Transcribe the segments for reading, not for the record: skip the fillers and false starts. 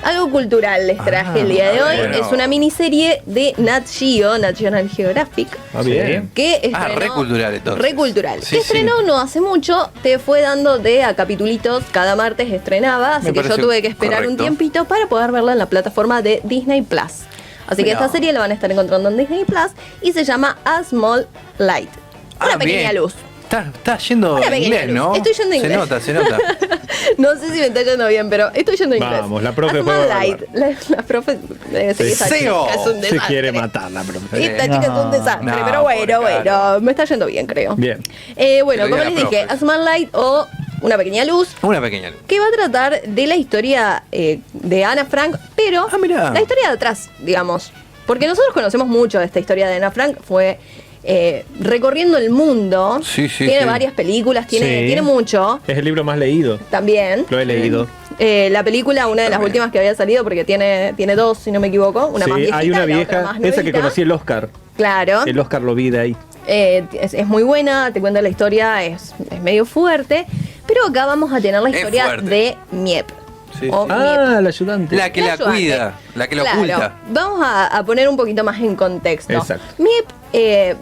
Algo cultural les traje el día de hoy. bueno. Es una miniserie de Nat Geo, National Geographic. Bien. Que estrenó, re cultural entonces. Re cultural. Sí, que estrenó no hace mucho, te fue dando de a capitulitos, cada martes estrenaba, así Me que yo pareció tuve que esperar un correcto. tiempito para poder verla en la plataforma de Disney Plus. Así que Mirá. esta serie la van a estar encontrando en Disney Plus y se llama A Small Light. Una pequeña bien. luz. Está yendo Una pequeña inglés, luz. ¿no? Estoy yendo inglés. Se nota. No sé si me está yendo bien, pero estoy yendo inglés. Vamos, la profe A puede Small evaluar. Light. La profe debe ser que esa Seo. chica es un Se desastre. quiere matar la profe. Esta chica es un desastre, No, pero bueno, pobre Caro. me está yendo bien, creo. Bien. Bueno, Pero como bien les la dije, profe. A Small Light o Una Pequeña Luz, Una pequeña luz. que va a tratar de la historia de Ana Frank, pero mirá. la historia de atrás, digamos. Porque nosotros conocemos mucho de esta historia de Ana Frank, fue recorriendo el mundo, Sí, sí, tiene sí. varias películas, tiene Sí. mucho Es el libro más leído. también. Lo he leído. La película, una de las También. últimas que había salido, porque tiene dos, si no me equivoco, una más Sí, viejita, hay una la otra vieja, más esa que nuevita. conocí el Oscar. Claro. El Oscar lo vi de ahí. Es muy buena, te cuenta la historia, es medio fuerte, pero acá vamos a tener la Es historia fuerte. de Miep. Sí, o sí. Ah, el ayudante. La que la ayudante. cuida, la que lo Claro, oculta. vamos a poner un poquito más en contexto. Exacto. Miep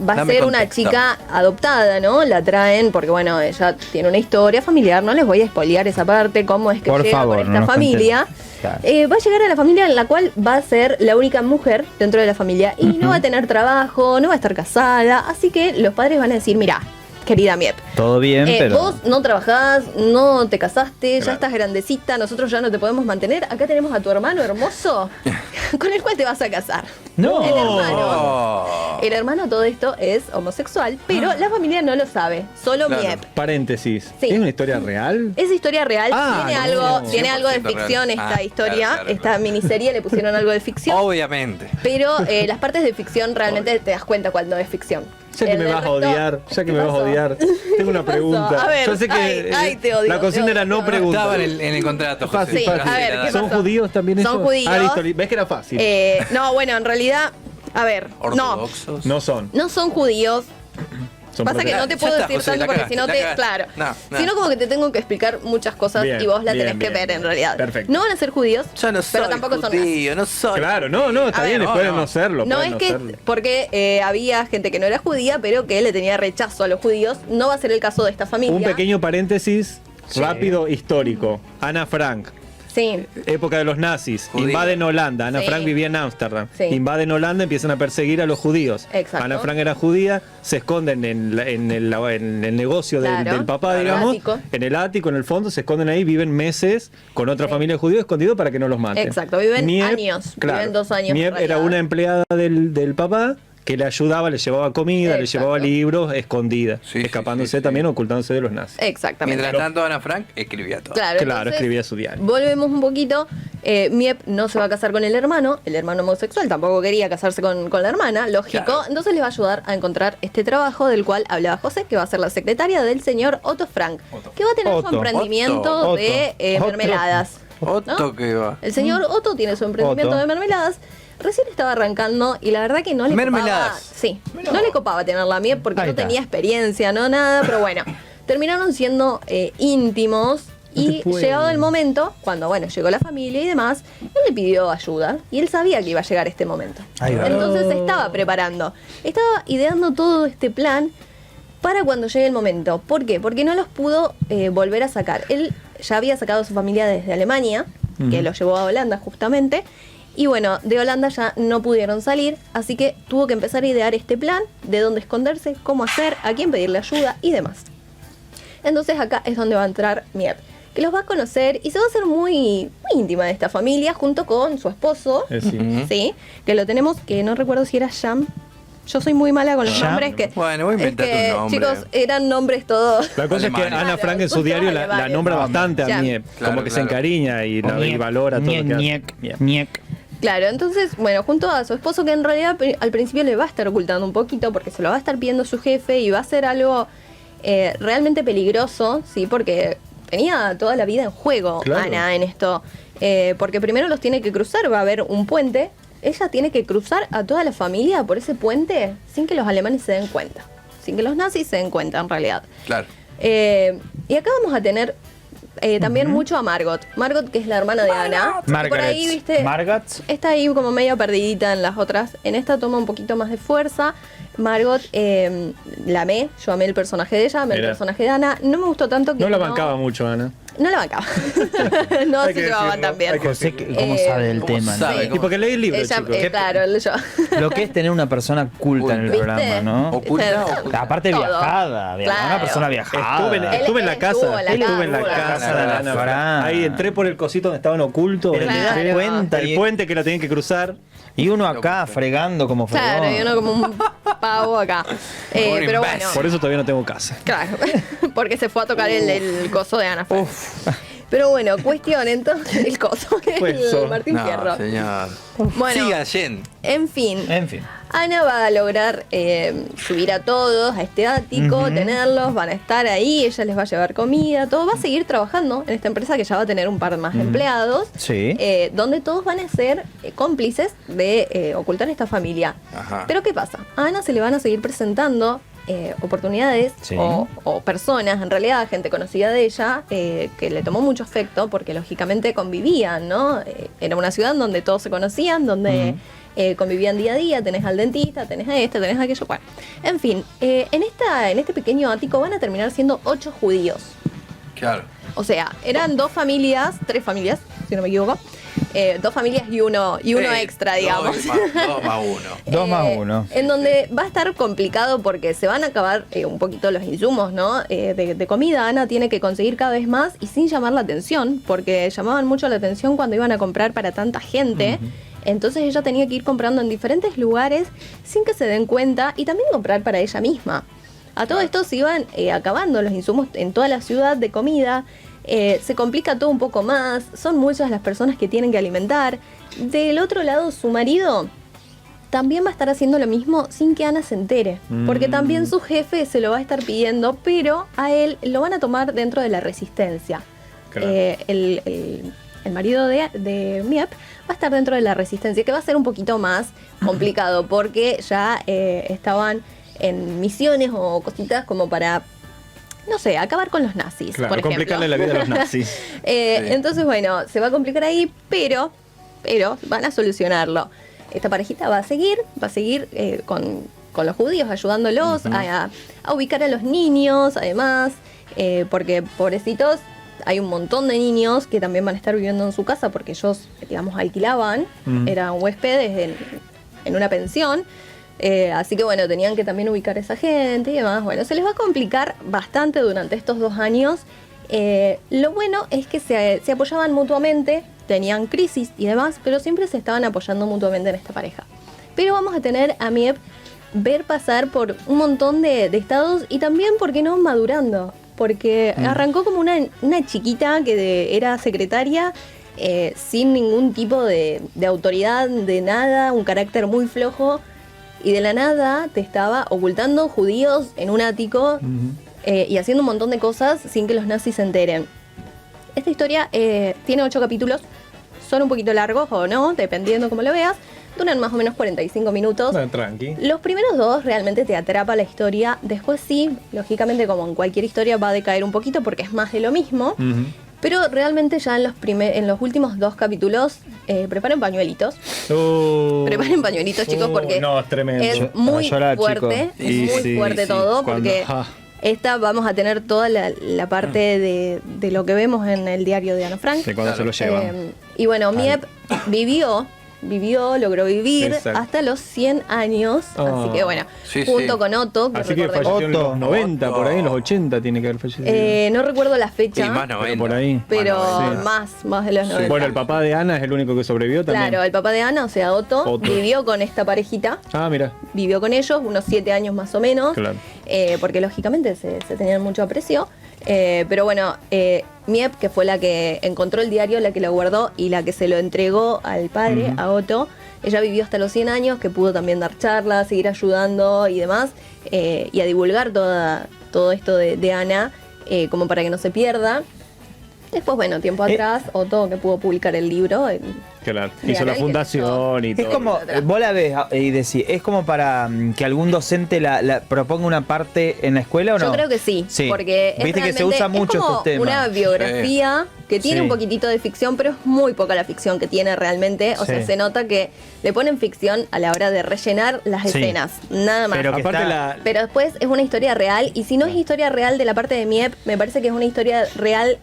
va a Dame ser una contexto. chica adoptada, ¿no? La traen porque, bueno, ella tiene una historia familiar. No les voy a spoilear esa parte, cómo es que Por llega favor, con no esta nos familia. contemos. Claro. Va a llegar a la familia en la cual va a ser la única mujer dentro de la familia y no va a tener trabajo, no va a estar casada. Así que los padres van a decir, mira, querida Miep, Todo bien, pero. vos no trabajás, no te casaste, ya Claro. estás grandecita, nosotros ya no te podemos mantener. Acá tenemos a tu hermano hermoso con el cual te vas a casar. No. El hermano. Oh. El hermano todo esto es homosexual, pero la familia no lo sabe, solo Claro. Miep. Paréntesis. Sí. ¿Es una historia real? Es historia real, Ah, tiene, no. tiene algo de 100% ficción real. esta Ah, historia, claro, esta claro. miniserie le pusieron algo de ficción. Obviamente. Pero las partes de ficción realmente te das cuenta cuando es ficción. Ya que El me del vas a resto- odiar, ya que ¿Qué me vas a pasó? odiar. Tengo una ¿Qué pasó? pregunta. A ver, Yo sé que ay, te odio, la consigna te era odio, no te odio. preguntar. Estaba en el contrato, José. Fácil, Sí, fácil. a ver, ¿qué ¿Son pasó? judíos también Son esos? judíos. Ah, listo, ¿ves que era fácil? No, bueno, en realidad, a ver, Ortodoxos. No son. no son judíos. Son Pasa que no te Ya puedo está, decir José, tanto la porque cagaste, si no la te. cagaste. Claro. No. Sino como que te tengo que explicar muchas cosas Bien, y vos las bien, tenés que bien, ver en bien. realidad. Perfecto. No van a ser judíos, Yo no soy pero tampoco son nazis. judío, no soy. Claro, no, está A bien, ver, pueden no. no serlo. No pueden es que, serlo. porque había gente que no era judía, pero que le tenía rechazo a los judíos. No va a ser el caso de esta familia. Un pequeño paréntesis Sí. rápido histórico. Ana Frank, Sí, época de los nazis, Judía. invaden Holanda. Ana Sí. Frank vivía en Ámsterdam. Sí. Invaden Holanda, empiezan a perseguir a los judíos. Exacto. Ana Frank era judía, se esconden en el negocio Claro. del papá, Claro. digamos. Ático. En el ático, en el fondo, se esconden ahí, viven meses con otra Sí. familia de judíos escondidos para que no los maten. Exacto, viven años, viven 2 años, Miep en era realidad. una empleada del papá que le ayudaba, le llevaba comida, le Exacto. llevaba libros, escondida, Sí, sí, escapándose sí, sí. también, ocultándose de los nazis. exactamente. Mientras tanto, Ana Frank escribía todo. Claro, Claro, entonces, escribía su diario. Volvemos un poquito. Miep no se va a casar con el hermano homosexual tampoco quería casarse con la hermana, lógico. Claro. Entonces le va a ayudar a encontrar este trabajo del cual hablaba José, que va a ser la secretaria del señor Otto Frank, que va a tener Otto. su emprendimiento Otto. de Otto. mermeladas. Otto ¿no? que va. El señor Otto tiene su emprendimiento Otto. de mermeladas. Recién estaba arrancando y la verdad que no le copaba. Mermeladas. Sí, no le copaba tenerla a Miep porque Ahí no está. tenía experiencia, no nada, pero bueno, terminaron siendo íntimos. No Y te puedo. llegado el momento, cuando bueno, llegó la familia y demás, él le pidió ayuda y él sabía que iba a llegar este momento. Ahí va. Entonces se estaba preparando, estaba ideando todo este plan para cuando llegue el momento. ¿Por qué? Porque no los pudo volver a sacar. Él ya había sacado a su familia desde Alemania, que los llevó a Holanda justamente, y bueno, de Holanda ya no pudieron salir, así que tuvo que empezar a idear este plan de dónde esconderse, cómo hacer, a quién pedirle ayuda y demás. Entonces acá es donde va a entrar Miep, que los va a conocer y se va a hacer muy, muy íntima de esta familia junto con su esposo, Sí. sí, que lo tenemos, que no recuerdo si era Sham. Yo soy muy mala con los Sham. nombres. Que, Bueno, voy a es inventarte que, un nombre. chicos, eran nombres todos. La cosa es que Alemania. Ana Frank en su diario la nombra bastante a Ya. Miep, Claro, como que se claro. encariña y valora todo lo que hace. Miep. Ñec. Claro, entonces, bueno, junto a su esposo, que en realidad al principio le va a estar ocultando un poquito porque se lo va a estar pidiendo su jefe y va a ser algo realmente peligroso, ¿sí? Porque tenía toda la vida en juego Claro. Ana en esto. Porque primero los tiene que cruzar, va a haber un puente. Ella tiene que cruzar a toda la familia por ese puente sin que los alemanes se den cuenta. Sin que los nazis se den cuenta, en realidad. Claro. Y acá vamos a tener también mucho a Margot. Margot, que es la hermana de Ana. Que por ahí, viste, Margaret. está ahí como medio perdidita en las otras. En esta toma un poquito más de fuerza. Margot, la amé. Yo amé el personaje de ella, amé el Mirá. personaje de Ana. No me gustó tanto que No la bancaba mucho, Ana. No la bancaba. No Hay se que llevaban decirlo, tan bien. hay que José, ¿cómo sabe del ¿cómo tema? sabe? ¿no? Y porque leí el libro, Ella, chicos. claro, yo. Lo que es tener una persona culta en el ¿Viste? programa, ¿no? Oculta, oculta. Aparte Todo. viajada, una Claro. persona viajada. Estuve en la Él casa. estuvo en la Estuve en la casa. casa de la Ana Fran. Fran. Ahí entré por el cosito donde estaban ocultos. Pero te das Entré, cuenta, el y- puente que la tenían que cruzar. Y uno acá fregando como fregón. Claro, y uno como un pavo acá. Un Pero imbécil. bueno, Por eso todavía no tengo casa. claro, porque se fue a tocar el coso de Ana Frank. Pero bueno, cuestión entonces, el coso, fue eso? el Martín Fierro. No, señor. Bueno. Siga, Jen. En fin, En fin. Ana va a lograr subir a todos a este ático, tenerlos, van a estar ahí, ella les va a llevar comida, todo. Va a seguir trabajando en esta empresa que ya va a tener un par más de empleados, Sí. donde todos van a ser cómplices de ocultar esta familia. Ajá. Pero ¿qué pasa? A Ana se le van a seguir presentando oportunidades Sí. o personas, en realidad gente conocida de ella, que le tomó mucho afecto porque lógicamente convivían, ¿no? Era una ciudad donde todos se conocían, donde convivían día a día, tenés al dentista, tenés a este, tenés a aquello. Bueno, en fin, en este pequeño ático van a terminar siendo 8 judíos. Claro. O sea, eran 2 familias, 3 familias, si no me equivoco. 2 familias y uno extra, digamos. 2 más 1. 2 más 1. En donde va a estar complicado porque se van a acabar un poquito los insumos, ¿no? De comida. Ana tiene que conseguir cada vez más y sin llamar la atención, porque llamaban mucho la atención cuando iban a comprar para tanta gente. Entonces ella tenía que ir comprando en diferentes lugares sin que se den cuenta y también comprar para ella misma. A todo esto se iban acabando los insumos en toda la ciudad de comida. Se complica todo un poco más, son muchas las personas que tienen que alimentar. Del otro lado, su marido también va a estar haciendo lo mismo sin que Ana se entere, porque también su jefe se lo va a estar pidiendo, pero a él lo van a tomar dentro de la resistencia. Claro. El marido de Miep va a estar dentro de la resistencia, que va a ser un poquito más complicado, porque ya estaban en misiones o cositas como para, no sé, acabar con los nazis, Claro, por ejemplo. complicarle la vida a los nazis. Entonces, bueno, se va a complicar ahí, pero van a solucionarlo. Esta parejita va a seguir con los judíos, ayudándolos a ubicar a los niños, además, porque pobrecitos, hay un montón de niños que también van a estar viviendo en su casa porque ellos, digamos, alquilaban, eran huéspedes en una pensión. Así que bueno, tenían que también ubicar a esa gente y demás. Bueno, se les va a complicar bastante durante estos 2 años. Lo bueno es que se apoyaban mutuamente, tenían crisis y demás, pero siempre se estaban apoyando mutuamente en esta pareja. Pero vamos a tener a Miep ver pasar por un montón de estados y también, ¿por qué no?, madurando. Porque arrancó como una chiquita que era secretaria, sin ningún tipo de autoridad, de nada, un carácter muy flojo. Y de la nada te estaba ocultando judíos en un ático y haciendo un montón de cosas sin que los nazis se enteren. Esta historia tiene 8 capítulos, son un poquito largos o no, dependiendo cómo lo veas. Duran más o menos 45 minutos. Bueno, tranqui. Los primeros 2 realmente te atrapa la historia. Después sí, lógicamente como en cualquier historia va a decaer un poquito porque es más de lo mismo. Pero realmente ya en los últimos 2 capítulos preparen pañuelitos. Preparen pañuelitos, chicos, porque no, es tremendo. es muy Para llorar, fuerte. chicos. Es Y muy sí, fuerte sí, todo cuando- porque esta vamos a tener toda la parte de lo que vemos en el diario de Ana Frank. De cuando se lo llevan. Y bueno, Miep logró vivir Exacto. hasta los 100 años. Oh. Así que bueno, Sí, junto sí. con Otto, que Así que recordemos, falleció en Otto. los 90, por ahí en los 80 tiene que haber fallecido. no recuerdo la fecha, Y más Pero 90. por ahí. pero Más 90. más de los 90. Bueno, el papá de Ana es el único que sobrevivió también. Claro, el papá de Ana, o sea, Otto, vivió con esta parejita. Ah, mira. Vivió con ellos unos 7 años más o menos, Claro. porque lógicamente se tenían mucho aprecio. Pero bueno, Miep, que fue la que encontró el diario, la que lo guardó y la que se lo entregó al padre, a Otto, ella vivió hasta los 100 años, que pudo también dar charlas, seguir ayudando y demás, y a divulgar todo esto de Ana, como para que no se pierda. Después, bueno, tiempo atrás, Otto, que pudo publicar el libro. Claro. De Hizo la acá y fundación y Es todo. como, vos la ves y decís, ¿es como para que algún docente la proponga una parte en la escuela o no? Yo creo que sí, porque es viste que se realmente- usa mucho es como estos temas. una biografía que tiene Sí. un poquitito de ficción, pero es muy poca la ficción que tiene realmente. O sea, Sí. se nota que le ponen ficción a la hora de rellenar las Sí. escenas, nada más. Pero que Aparte está- Pero después es una historia real, y si no es historia real de la parte de Miep, me parece que es una historia real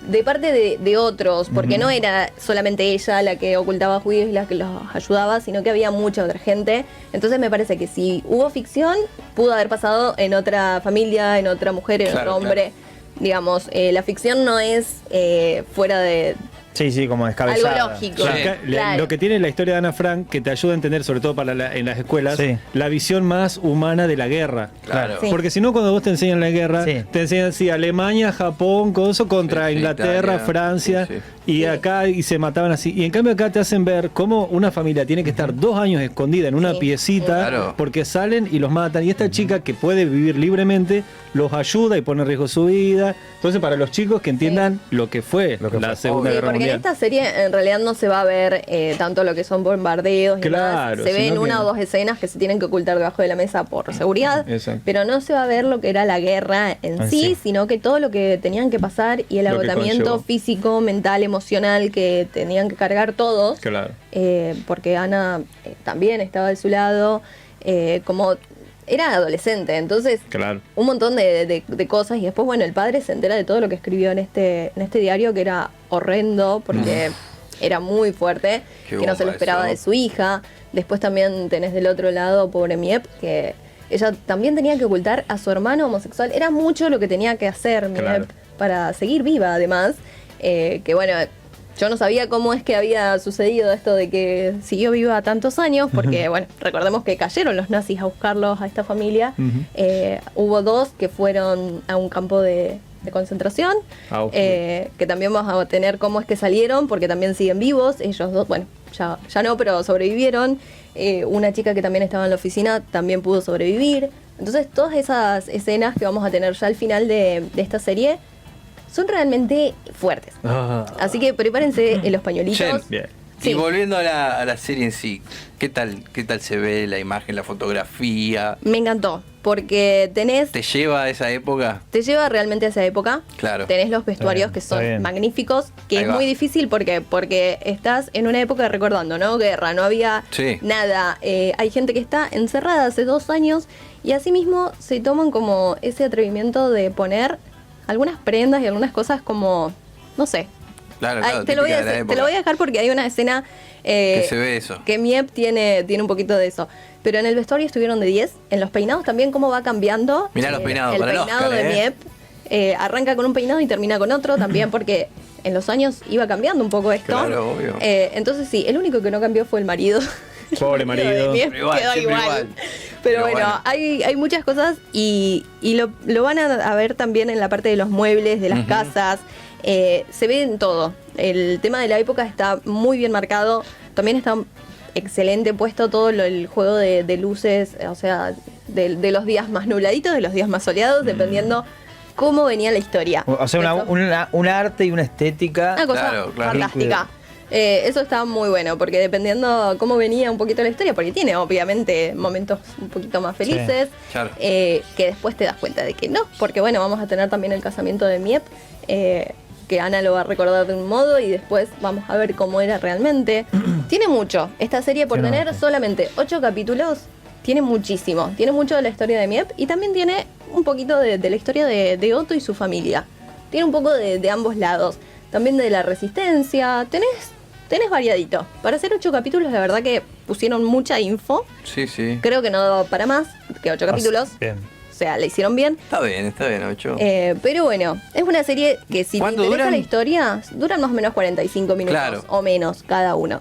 de parte de otros, porque no era solamente ella la que ocultaba judíos y la que los ayudaba, sino que había mucha otra gente. Entonces me parece que si hubo ficción, pudo haber pasado en otra familia, en otra mujer, en Claro, otro hombre. Digamos, la ficción no es fuera de Sí, como descabezada. algo lógico. Sí. Claro. Lo que tiene la historia de Ana Frank, que te ayuda a entender, sobre todo en las escuelas, Sí. la visión más humana de la guerra. Claro. Sí. Porque si no, cuando vos te enseñan la guerra, Sí. te enseñan así Alemania, Japón, coso contra Sí, sí, Inglaterra, Italia. Francia, Sí, sí. y Sí. acá y se mataban así. Y en cambio acá te hacen ver cómo una familia tiene que estar 2 años escondida en una Sí. piecita, Claro. porque salen y los matan. Y esta chica que puede vivir libremente, los ayuda y pone en riesgo su vida. Entonces, para los chicos que entiendan lo que fue Lo que la fue. Segunda Sí, Guerra porque Mundial. en esta serie en realidad no se va a ver tanto lo que son bombardeos y Claro, demás. Se ven sino una que- o dos escenas que se tienen que ocultar debajo de la mesa por seguridad, Exacto. pero no se va a ver lo que era la guerra en En sí, sí. sino que todo lo que tenían que pasar y el Lo que agotamiento conllevó. físico, mental, emocional que tenían que cargar todos. Claro. Porque Ana también estaba de su lado, como era adolescente, entonces Claro. un montón de cosas, y después, bueno, el padre se entera de todo lo que escribió en este diario, que era horrendo, porque era muy fuerte, Qué que no se lo bomba esperaba eso. de su hija. Después también tenés del otro lado, pobre Miep, que ella también tenía que ocultar a su hermano homosexual. Era mucho lo que tenía que hacer Miep Claro. para seguir viva, además. Que bueno, yo no sabía cómo es que había sucedido esto de que siguió viva tantos años, porque bueno, recordemos que cayeron los nazis a buscarlos a esta familia. Hubo 2 que fueron a un campo de concentración, que también vamos a tener cómo es que salieron, porque también siguen vivos. Ellos 2, bueno, ya no, pero sobrevivieron. Una chica que también estaba en la oficina también pudo sobrevivir. Entonces todas esas escenas que vamos a tener ya al final de esta serie son realmente fuertes. Así que prepárense en los pañuelitos. Jen, Bien. Sí. Y volviendo a la serie en sí, ¿qué tal se ve la imagen, la fotografía? Me encantó, porque ¿Te lleva a esa época? te lleva realmente a esa época. Claro. Tenés los vestuarios Está bien, que está son bien. magníficos, que Ahí es va. muy difícil porque estás en una época recordando, ¿no? Guerra, no había Sí. nada. Hay gente que está encerrada hace 2 años y asimismo se toman como ese atrevimiento de poner algunas prendas y algunas cosas como, no sé. Claro, Ay, claro, te lo voy a típica de la decir- te lo voy a dejar porque hay una escena Que se ve eso. que Miep tiene un poquito de eso. Pero en el vestuario estuvieron de 10. En los peinados también, cómo va cambiando. Mirá los peinados El para el peinado Oscar, de Miep arranca con un peinado y termina con otro también, porque en los años iba cambiando un poco esto. Claro, obvio. Entonces sí, el único que no cambió fue el marido. Pobre El marido. de Miep Siempre igual, quedó siempre igual. igual. Pero Pero bueno, bueno. hay muchas cosas y lo van a ver también en la parte de los muebles, de las casas. Se ve en todo. El tema de la época está muy bien marcado. También está excelente puesto todo el juego de luces, o sea, de los días más nubladitos, de los días más soleados, dependiendo cómo venía la historia. O sea, Eso- un arte y una estética. una cosa Claro, claro. fantástica. Eso está muy bueno, porque dependiendo cómo venía un poquito la historia, porque tiene obviamente momentos un poquito más felices, Claro. que después te das cuenta de que no, porque bueno, vamos a tener también el casamiento de Miep, que Ana lo va a recordar de un modo y después vamos a ver cómo era realmente. Tiene mucho, esta serie por Tiene tener mucho. solamente 8 capítulos, tiene muchísimo, tiene mucho de la historia de Miep y también tiene un poquito de la historia de Otto y su familia. Tiene un poco de ambos lados, también de la resistencia, tenés variadito. Para hacer 8 capítulos, la verdad que pusieron mucha info. Sí, sí. Creo que no daba para más que 8 capítulos. Bien. O sea, la hicieron bien. Está bien, Ocho. Pero bueno, es una serie que si te ¿Cuánto interesa duran? la historia, duran más o menos 45 minutos Claro. o menos cada uno.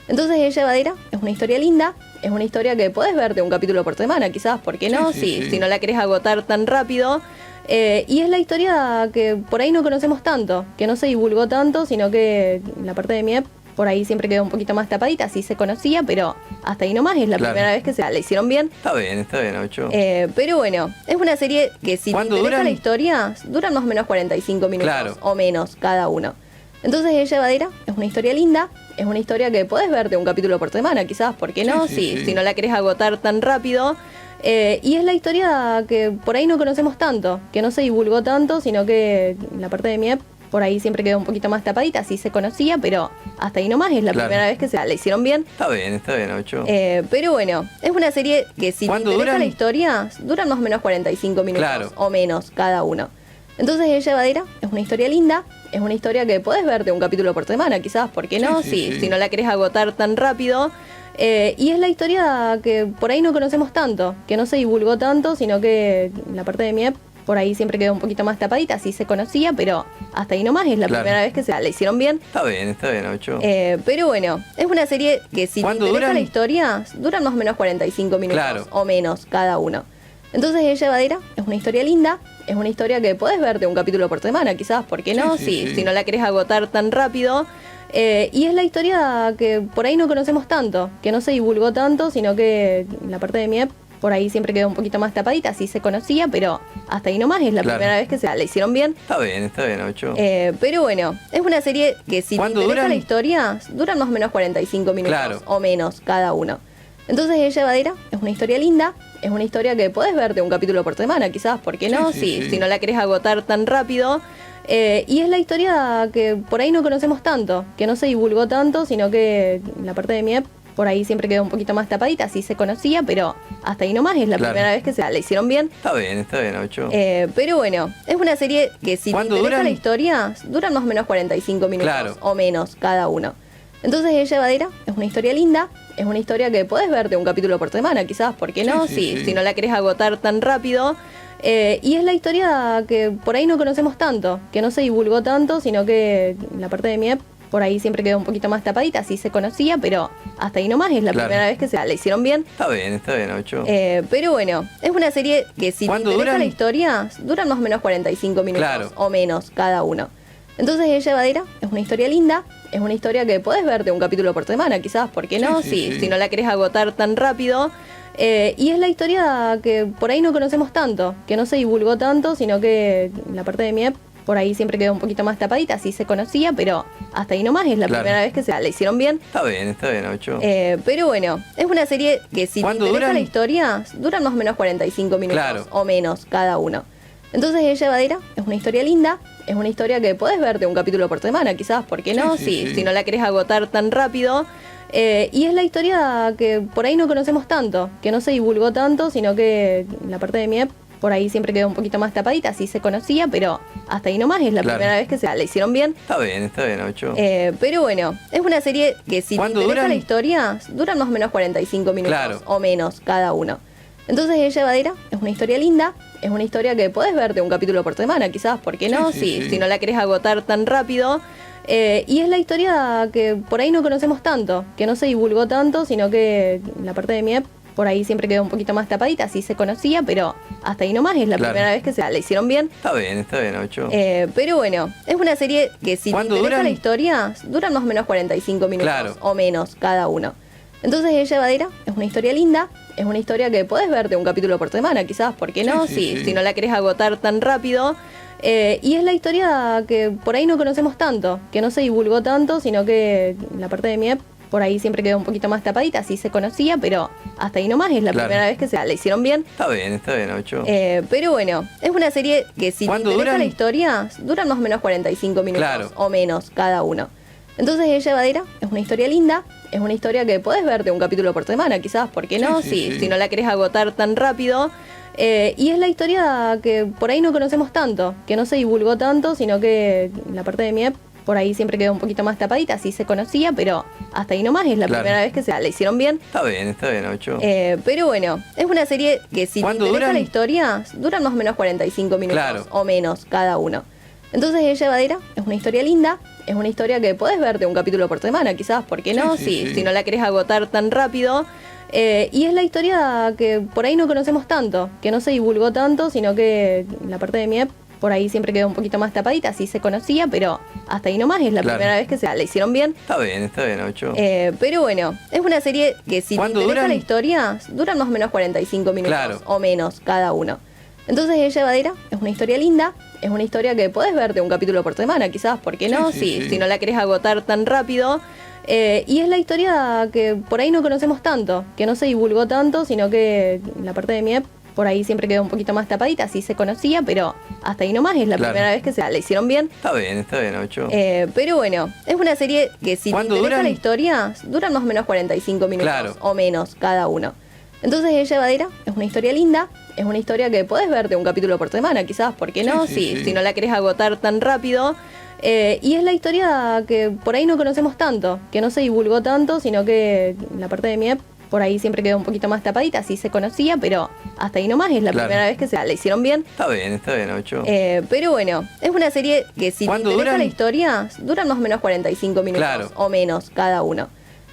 Entonces es llevadera, es una historia linda, es una historia que podés verte un capítulo por semana, quizás, ¿por qué no? Sí, sí, sí. Si no la querés agotar tan rápido. Y es la historia que por ahí no conocemos tanto, que no se divulgó tanto, sino que la parte de Miep, por ahí siempre quedó un poquito más tapadita, sí se conocía, pero hasta ahí nomás, es la Claro. primera vez que la hicieron bien. Está bien, 8. Pero bueno, es una serie que si te ¿Cuánto interesa duran? la historia, duran más o menos 45 minutos Claro. o menos cada uno. Entonces es llevadera, es una historia linda, es una historia que podés verte un capítulo por semana, quizás, ¿por qué no? Sí. Si no la querés agotar tan rápido. Y es la historia que por ahí no conocemos tanto, que no se divulgó tanto, sino que la parte de Miep por ahí siempre quedó un poquito más tapadita, sí se conocía, pero hasta ahí nomás, es la Claro. primera vez que la hicieron bien. Está bien, 8. Pero bueno, es una serie que si te ¿Cuánto interesa duran? la historia, duran más o menos 45 minutos Claro. o menos cada uno. Entonces es llevadera, es una historia linda, es una historia que podés verte un capítulo por semana, quizás, ¿por qué no? Sí. Si no la querés agotar tan rápido. Y es la historia que por ahí no conocemos tanto, que no se divulgó tanto, sino que la parte de Miep por ahí siempre quedó un poquito más tapadita, sí se conocía, pero hasta ahí nomás, es la Claro. primera vez que la hicieron bien. Está bien, 8. Pero bueno, es una serie que si te ¿Cuánto interesa duran? la historia, duran más o menos 45 minutos Claro. o menos cada uno. Entonces es llevadera, es una historia linda, es una historia que podés verte un capítulo por semana, quizás, ¿por qué no? Sí. Si no la querés agotar tan rápido. Y es la historia que por ahí no conocemos tanto, que no se divulgó tanto, sino que la parte de Miep por ahí siempre quedó un poquito más tapadita, sí se conocía, pero hasta ahí nomás, es la Claro. primera vez que la hicieron bien. Está bien, 8. Pero bueno, es una serie que si te ¿Cuánto interesa duran? la historia, duran más o menos 45 minutos Claro. o menos cada uno. Entonces es llevadera, es una historia linda, es una historia que podés verte un capítulo por semana, quizás, ¿por qué no? Sí. Si no la querés agotar tan rápido. Y es la historia que por ahí no conocemos tanto, que no se divulgó tanto, sino que la parte de Miep por ahí siempre quedó un poquito más tapadita, sí se conocía, pero hasta ahí nomás, es la Claro. primera vez que la hicieron bien. Está bien, 8. Pero bueno, es una serie que si te ¿Cuánto interesa duran? la historia, duran más o menos 45 minutos Claro. o menos cada uno. Entonces es llevadera, es una historia linda, es una historia que podés verte un capítulo por semana, quizás, ¿por qué no? Sí. Si no la querés agotar tan rápido. Y es la historia que por ahí no conocemos tanto, que no se divulgó tanto, sino que la parte de Miep por ahí siempre quedó un poquito más tapadita, sí se conocía, pero hasta ahí nomás, es la Claro. primera vez que la hicieron bien. Está bien, 8. Pero bueno, es una serie que si te ¿Cuánto interesa duran? la historia, duran más o menos 45 minutos Claro. o menos cada uno. Entonces es llevadera, es una historia linda, es una historia que podés verte un capítulo por semana, quizás, ¿por qué no? Si no la querés agotar tan rápido. Y es la historia que por ahí no conocemos tanto, que no se divulgó tanto, sino que la parte de Miep por ahí siempre quedó un poquito más tapadita, sí se conocía, pero hasta ahí nomás, es la Claro. primera vez que la hicieron bien. Está bien, 8. Pero bueno, es una serie que si te ¿Cuánto interesa duran? la historia, duran más o menos 45 minutos Claro. o menos cada uno. Entonces es llevadera, es una historia linda, es una historia que podés verte un capítulo por semana, quizás, ¿por qué no? Si no la querés agotar tan rápido. Y es la historia que por ahí no conocemos tanto, que no se divulgó tanto, sino que la parte de Miep por ahí siempre quedó un poquito más tapadita, sí se conocía, pero hasta ahí nomás, es la Claro. primera vez que la hicieron bien. Está bien, 8. Pero bueno, es una serie que si te ¿Cuánto interesa duran? la historia, duran más o menos 45 minutos Claro. o menos cada uno. Entonces es llevadera, es una historia linda, es una historia que podés verte un capítulo por semana, quizás, ¿por qué no? Si no la querés agotar tan rápido. Y es la historia que por ahí no conocemos tanto, que no se divulgó tanto, sino que la parte de Miep por ahí siempre quedó un poquito más tapadita, sí se conocía, pero hasta ahí nomás, es la Claro. primera vez que la hicieron bien. Está bien, 8. Pero bueno, es una serie que si te ¿Cuánto interesa duran? la historia, duran más o menos 45 minutos Claro. o menos cada uno. Entonces es llevadera, es una historia linda, es una historia que podés verte un capítulo por semana, quizás, ¿por qué no? Si no la querés agotar tan rápido. Y es la historia que por ahí no conocemos tanto, que no se divulgó tanto, sino que la parte de Miep por ahí siempre quedó un poquito más tapadita, sí se conocía, pero hasta ahí nomás, es la Claro. primera vez que la hicieron bien. Está bien, 8. Pero bueno, es una serie que si te ¿Cuánto interesa duran? la historia, duran más o menos 45 minutos Claro. o menos cada uno. Entonces es llevadera, es una historia linda, es una historia que podés verte un capítulo por semana, quizás, ¿por qué no? Si no la querés agotar tan rápido. Y es la historia que por ahí no conocemos tanto, que no se divulgó tanto, sino que la parte de Miep por ahí siempre quedó un poquito más tapadita, sí se conocía, pero hasta ahí nomás, es la Claro. primera vez que la hicieron bien. Está bien, 8. Pero bueno, es una serie que si te ¿Cuánto interesa duran? la historia, duran más o menos 45 minutos Claro. o menos cada uno. Entonces es llevadera, es una historia linda, es una historia que podés verte un capítulo por semana, quizás, ¿por qué no? Si no la querés agotar tan rápido. Y es la historia que por ahí no conocemos tanto, que no se divulgó tanto, sino que la parte de Miep por ahí siempre quedó un poquito más tapadita, sí se conocía, pero hasta ahí nomás, es la Claro. primera vez que se la hicieron bien. Está bien, Ocho. Pero bueno, es una serie que si te ¿Cuánto interesa duran? la historia, duran más o menos 45 minutos Claro. o menos cada uno. Entonces es llevadera, es una historia linda, es una historia que podés verte un capítulo por semana, quizás, ¿por qué no? Sí. Si no la querés agotar tan rápido. Y es la historia que por ahí no conocemos tanto, que no se divulgó tanto, sino que la parte de Miep por ahí siempre quedó un poquito más tapadita, sí se conocía, pero hasta ahí nomás, es la Claro. primera vez que se la hicieron bien. Está bien, Ocho. Pero bueno, es una serie que si te ¿Cuánto interesa duran? la historia, duran más o menos 45 minutos Claro. o menos cada uno. Entonces es llevadera, es una historia linda, es una historia que podés verte un capítulo por semana, quizás, ¿por qué no? Sí. Si no la querés agotar tan rápido. Y es la historia que por ahí no conocemos tanto, que no se divulgó tanto, sino que la parte de Miep por ahí siempre quedó un poquito más tapadita, sí se conocía, pero hasta ahí nomás, es la Claro. primera vez que se la hicieron bien. Está bien, Ocho. Pero bueno, es una serie que si te ¿Cuánto interesa duran? la historia, duran más o menos 45 minutos Claro. o menos cada uno.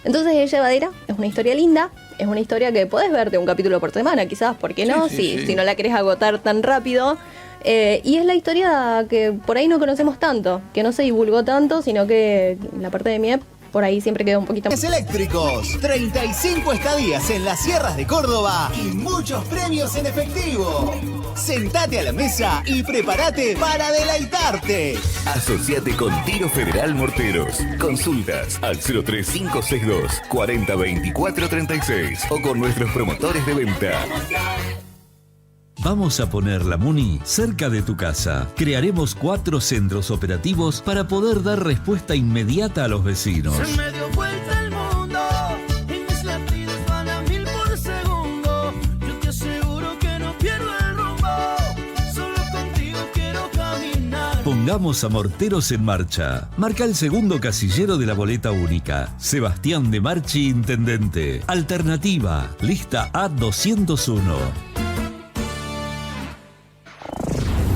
Entonces es llevadera, es una historia linda, es una historia que podés verte un capítulo por semana, quizás, ¿por qué no? Sí. Si no la querés agotar tan rápido. Y es la historia que por ahí no conocemos tanto, que no se divulgó tanto, sino que la parte de Miep por ahí siempre quedó un poquito más. Eléctricos, 35 estadías en las sierras de Córdoba y muchos premios en efectivo. Sentate a la mesa y prepárate para deleitarte. Asociate con Tiro Federal Morteros. Consultas al 03562 40 24 36 o con nuestros promotores de venta. Vamos a poner la Muni cerca de tu casa. Crearemos 4 centros operativos para poder dar respuesta inmediata a los vecinos. Se me dio vuelta el mundo y mis latidos van a 1000 por segundo. Yo te aseguro que no pierdo el rumbo. Solo contigo quiero caminar. Pongamos a Morteros en marcha. Marca el segundo casillero de la boleta única. Sebastián de Marchi, intendente. Alternativa, lista A201.